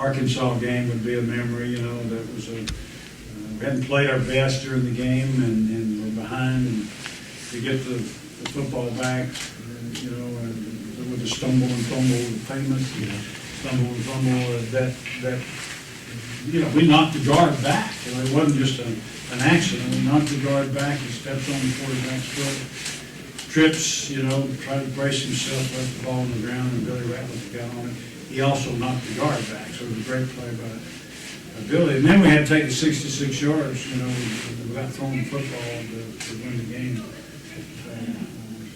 Arkansas game would be a memory. That was we hadn't played our best during the game, and we're behind, and to get the football back, and with the stumble and fumble, the famous stumble and fumble, that we knocked the guard back. It wasn't just an accident. We knocked the guard back. He stepped on the quarterback's foot, trips, tried to brace himself, left the ball on the ground, and Billy Ratliff got on it. He also knocked the guard back, so it was a great play by Billy. And then we had to take the 66 yards, without throwing the football to win the game.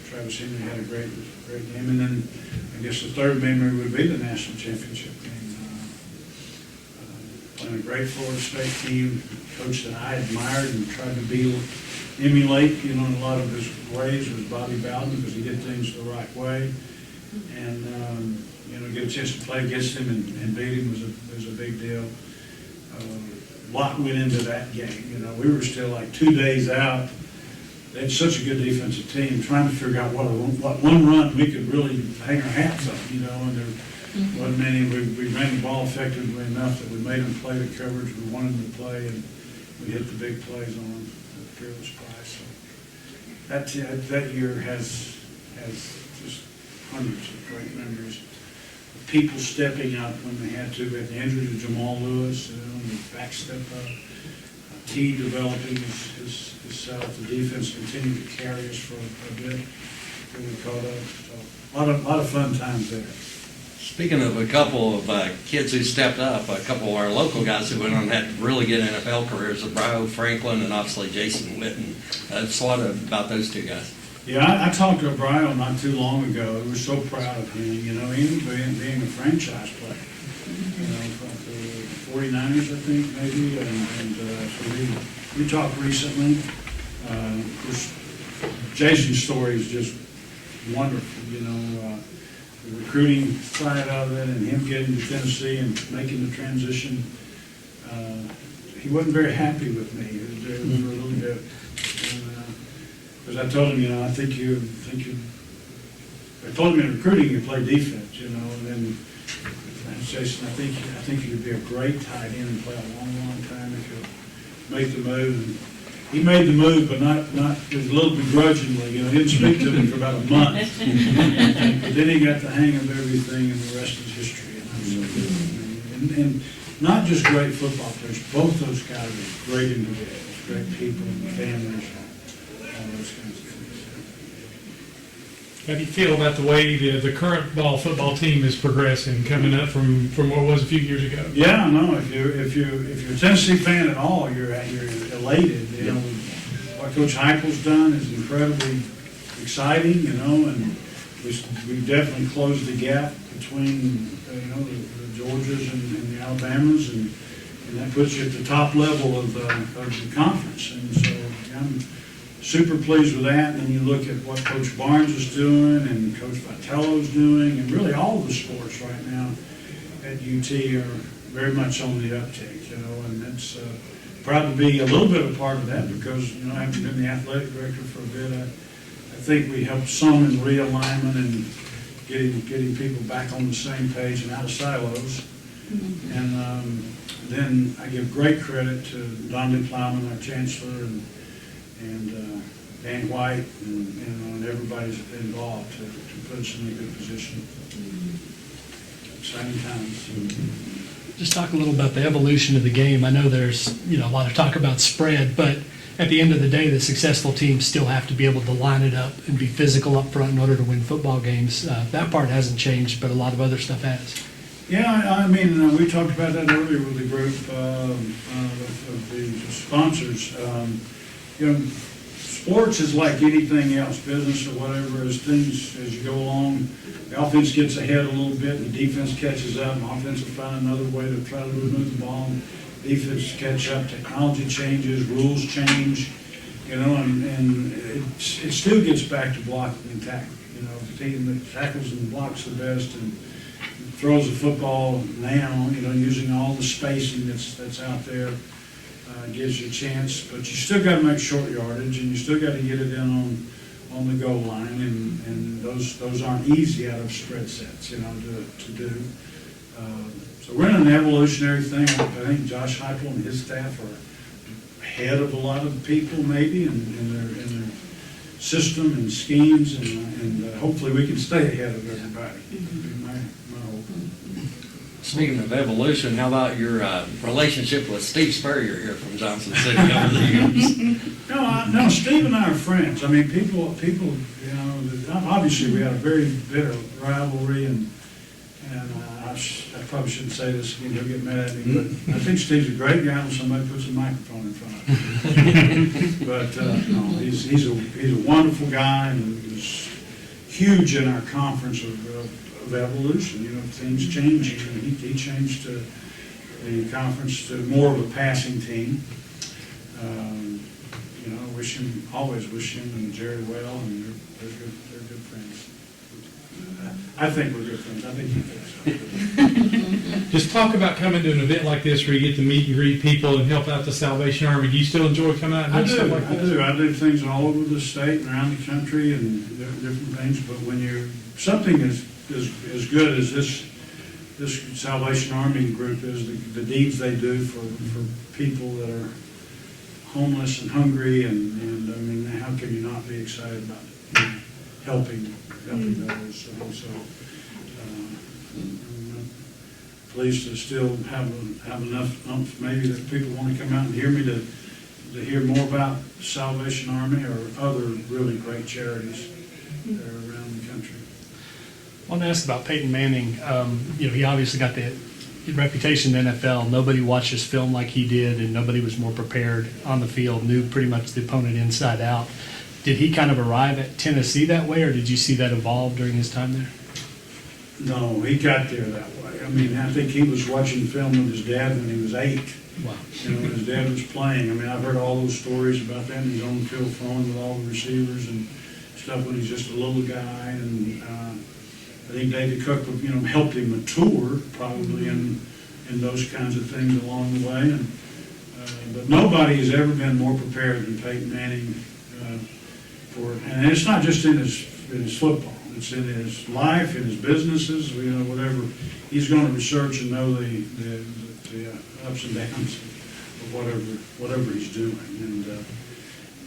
Travis Henry had a great game. And then I guess the third memory would be the national championship game. Playing a great Florida State team, coach that I admired and tried to emulate, in a lot of his ways, was Bobby Bowden, because he did things the right way. And, get a chance to play against him and beat him was a big deal. A lot went into that game. We were still like 2 days out. They had such a good defensive team, trying to figure out what one run we could really hang our hats on, and there wasn't many. We ran the ball effectively enough that we made them play the coverage we wanted them to play, and we hit the big plays on them at Fearless Price. So that year has just hundreds of great memories. People stepping up when they had to. We had the injury to Jamal Lewis, and the back step up. T developing himself. The defense continued to carry us for a bit until we caught up. So a lot of fun times there. Speaking of a couple of kids who stepped up, a couple of our local guys who went on and had really good NFL careers, Brio Franklin and obviously Jason Witten. What about those two guys? Yeah, I talked to Brio not too long ago. We were so proud of him, even being a franchise player. From the 49ers, I think, maybe, and so we talked recently. Of course, Jason's story is just wonderful, the recruiting side of it and him getting to Tennessee and making the transition. He wasn't very happy with me for a little bit. Because I told him, I told him in recruiting you play defense, and then Jason, I think you could be a great tight end and play a long time if you make the move. And he made the move, but not it was a little begrudgingly. He didn't speak to me for about a month. But then he got the hang of everything, and the rest is history. And I'm so good. And not just great football players, both those guys are great individuals, great people, families. Those kinds of things. How do you feel about the way the current football team is progressing, coming up from what it was a few years ago? Yeah, no. If you're a Tennessee fan at all, you're elated. What Coach Heupel's done is incredibly exciting. And we've definitely closed the gap between the Georgias and the Alabamas, and that puts you at the top level of the conference. And so I'm super pleased with that. And then you look at what Coach Barnes is doing and Coach Vitello's doing, and really all of the sports right now at UT are very much on the uptick, and that's proud to be a little bit of part of that because, having been the athletic director for a bit, I think we helped some in realignment and getting people back on the same page and out of silos. Mm-hmm. And then I give great credit to Donnelly Plowman, our chancellor, and Dan White, and everybody's involved to put us in a good position. Exciting times. Just talk a little about the evolution of the game. I know there's a lot of talk about spread, but at the end of the day, the successful teams still have to be able to line it up and be physical up front in order to win football games. That part hasn't changed, but a lot of other stuff has. Yeah, we talked about that earlier with the group of the sponsors. Sports is like anything else, business or whatever. As you go along, the offense gets ahead a little bit, and the defense catches up, and the offense will find another way to try to move the ball. Defense catch up, technology changes, rules change, and it still gets back to blocking and tackling. The team that tackles and blocks the best and throws the football now, using all the spacing that's out there. Gives you a chance, but you still got to make short yardage, and you still got to get it in on the goal line, and those aren't easy out of spread sets, to do. So we're in an evolutionary thing. I think Josh Heupel and his staff are ahead of a lot of people maybe in their system and schemes, and hopefully we can stay ahead of everybody. That'd be my hope. Speaking of evolution, how about your relationship with Steve Spurrier here from Johnson City over the years? No, Steve and I are friends. I mean, people, obviously we had a very bitter rivalry, and I probably shouldn't say this again, he'll get mad at me, but I think Steve's a great guy when somebody puts a microphone in front of him. But, no, he's a wonderful guy, and he's huge in our conference of evolution. You know, things changing, and he changed the conference to more of a passing team. You know, always wish him and Jerry well, and they're good friends. I think we're good friends. I think he thinks so. Just talk about coming to an event like this where you get to meet and greet people and help out the Salvation Army. Do you still enjoy coming out and doing stuff like this? I do things all over the state and around the country and different things, but when something as good as this Salvation Army group is, the deeds they do for people that are homeless and hungry, and I mean, how can you not be excited about helping those? So I'm pleased to still have enough umph maybe that people want to come out and hear me to hear more about Salvation Army or other really great charities that are around the country. I want to ask about Peyton Manning. He obviously got the reputation in the NFL. Nobody watches film like he did, and nobody was more prepared on the field, knew pretty much the opponent inside out. Did he kind of arrive at Tennessee that way, or did you see that evolve during his time there? No, he got there that way. I mean, I think he was watching film with his dad when he was 8. Wow. You know, when his dad was playing. I mean, I've heard all those stories about that. He's on the field throwing with all the receivers and stuff when he's just a little guy. And I think David Cook, helped him mature probably in those kinds of things along the way. And but nobody has ever been more prepared than Peyton Manning for it. And it's not just in his football. It's in his life, in his businesses, whatever. He's going to research and know the ups and downs of whatever he's doing. And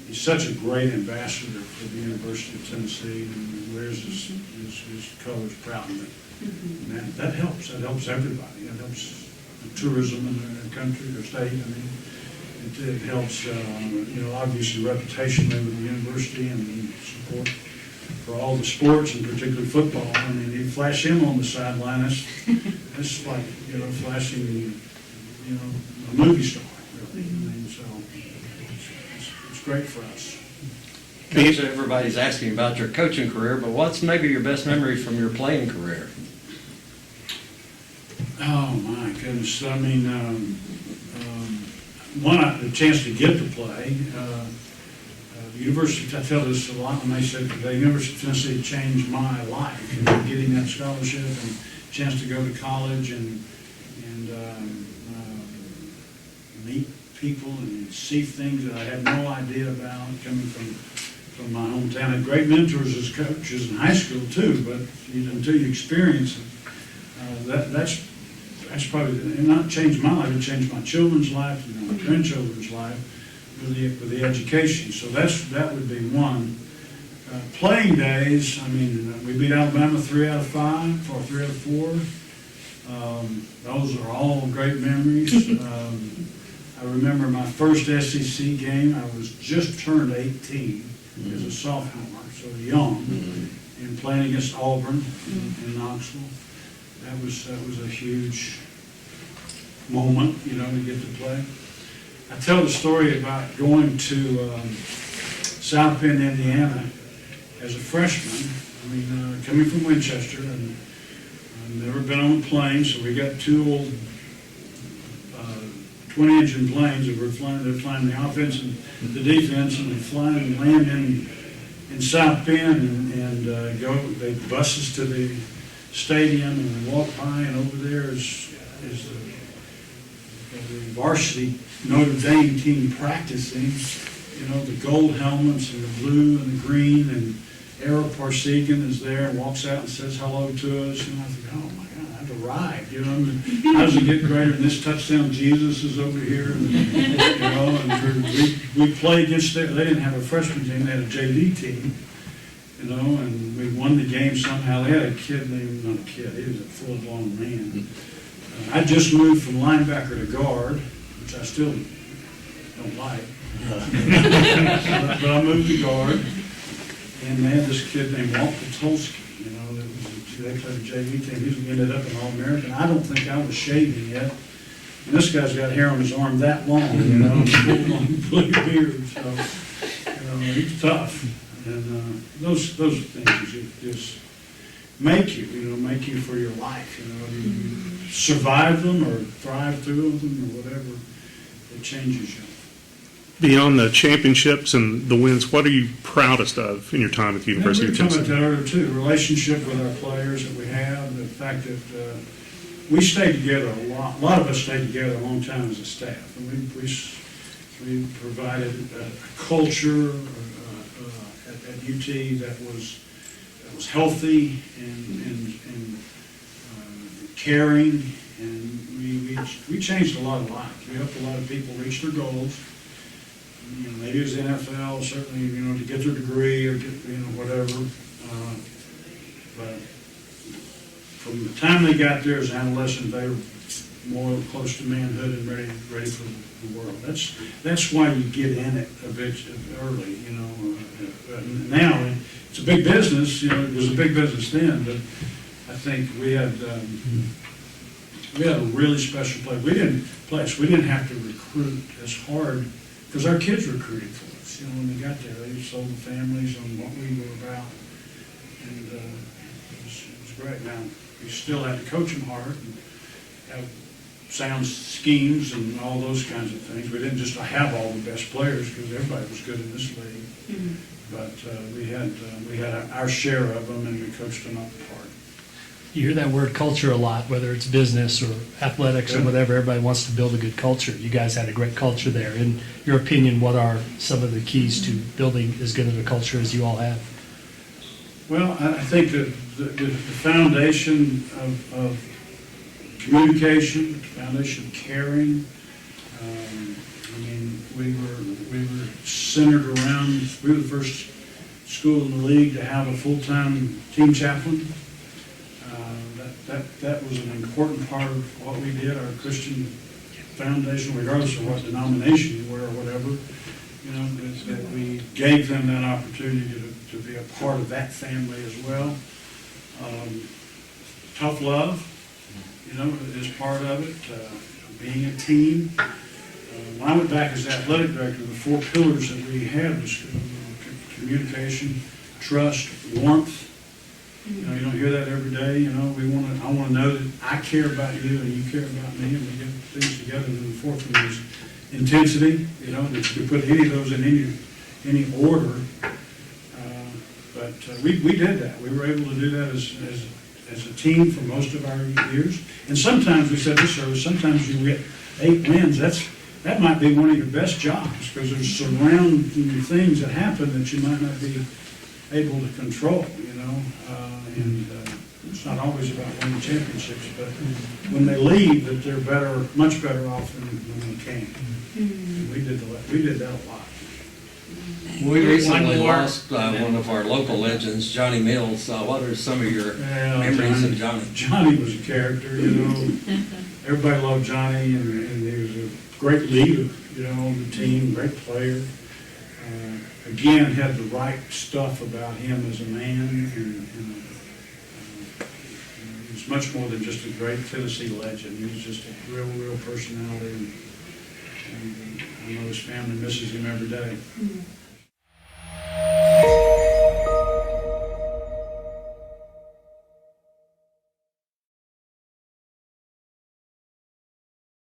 he's such a great ambassador for the University of Tennessee, and wears his colors proudly. And that helps. That helps everybody. It helps tourism in the country or state. I mean, it helps, obviously reputationally with the university and support for all the sports, and particularly football. I mean, you flash him on the sideline, it's like, flashing, a movie star, really. I mean, so it's great for us. Coach, everybody's asking about your coaching career, but what's maybe your best memory from your playing career? Oh, my goodness. I mean, the chance to get to play. The University, I tell this a lot when they say today, University of Tennessee changed my life. Getting that scholarship and chance to go to college and meet people and see things that I had no idea about coming from my hometown. I had great mentors as coaches in high school too, but until you experience it, that's probably not changed my life. It changed my children's life, my grandchildren's life with the education. So that would be one. Playing days. I mean, we beat Alabama 3 out of 5 or 3 out of 4. Those are all great memories. I remember my first SEC game. I was just turned 18 as a sophomore, so young, and playing against Auburn in Knoxville. That was a huge moment, to get to play. I tell the story about going to South Bend, Indiana, as a freshman. I mean, coming from Winchester, and I've never been on a plane, so we got 2 old 20-engine planes that were flying. They're flying the offense and the defense, and they fly and land in South Bend, and they bus us to the stadium, and we walk by, and over there is the varsity Notre Dame team practicing. The gold helmets and the blue and the green, and Ara Parsegan is there and walks out and says hello to us, and I think, oh my God, I've arrived, you know, I mean, how does it get greater than this touchdown? Jesus is over here, and, you know, and we played against they didn't have a freshman team, they had a JV team, you know, and we won the game somehow. They had a kid named, not a kid, he was a full-blown man. I just moved from linebacker to guard, which I still don't like. But I moved to guard, and they had this kid named Walt Patulski, you know, they played a JV team. He ended up an All-American. I don't think I was shaving yet. And this guy's got hair on his arm that long, you know, full-on blue beard, so, you know, he's tough. And those things just make you make you for your life, you know. You survive them or thrive through them or whatever, it changes you. Beyond the championships and the wins, what are you proudest of in your time at the University of We were talking Tennessee? about that earlier too, relationship with our players that we have, the fact that we stayed together a lot of us stayed together a long time as a staff. And we provided a culture at UT that was healthy and caring, and we changed a lot of lives. We helped a lot of people reach their goals. You know, maybe it was the NFL, certainly, you know, to get their degree or get, you know, whatever. But from the time they got there as adolescents, they were more close to manhood and ready for the world. That's why you get in it a bit early, you know. Now it's a big business, you know. It was a big business then, but I think we had a really special place. We didn't have to recruit as hard because our kids recruited for us. You know, when they got there, they sold the families on what we were about, and it was great. Now we still have to coach them hard and have sound schemes and all those kinds of things. We didn't just have all the best players because everybody was good in this league, but we had our share of them, and we coached them up hard. You hear that word culture a lot, whether it's business or athletics or whatever. Everybody wants to build a good culture. You guys had a great culture there. In your opinion, what are some of the keys to building as good of a culture as you all have? Well, I think that the foundation of communication, the foundation of caring. I mean, we were centered around. We were the first school in the league to have a full-time team chaplain. That was an important part of what we did, our Christian foundation, regardless of what denomination you were or whatever, you know, that we gave them that opportunity to be a part of that family as well. Tough love, you know, is part of it, being a team. When I went back as athletic director, the 4 pillars that we had was communication, trust, warmth. You know, you don't hear that every day. You know, I want to know that I care about you and you care about me, and we get things together. And the 4th one is intensity. You know, if you put any of those in any order, but we did that. We were able to do that as a team for most of our years. And sometimes we said this service. Sometimes you get 8 wins. That might be one of your best jobs because there's surrounding things that happen that you might not be able to control, you know, and it's not always about winning championships, but when they leave, that they're much better off than when they came. And we did that a lot. We recently lost one of our local legends, Johnny Mills. What are some of your memories of Johnny? Johnny was a character, you know. Everybody loved Johnny, and he was a great leader, you know, on the team, great player. Again, had the right stuff about him as a man, and he was much more than just a great Tennessee legend. He was just a real personality, and I know his family misses him every day.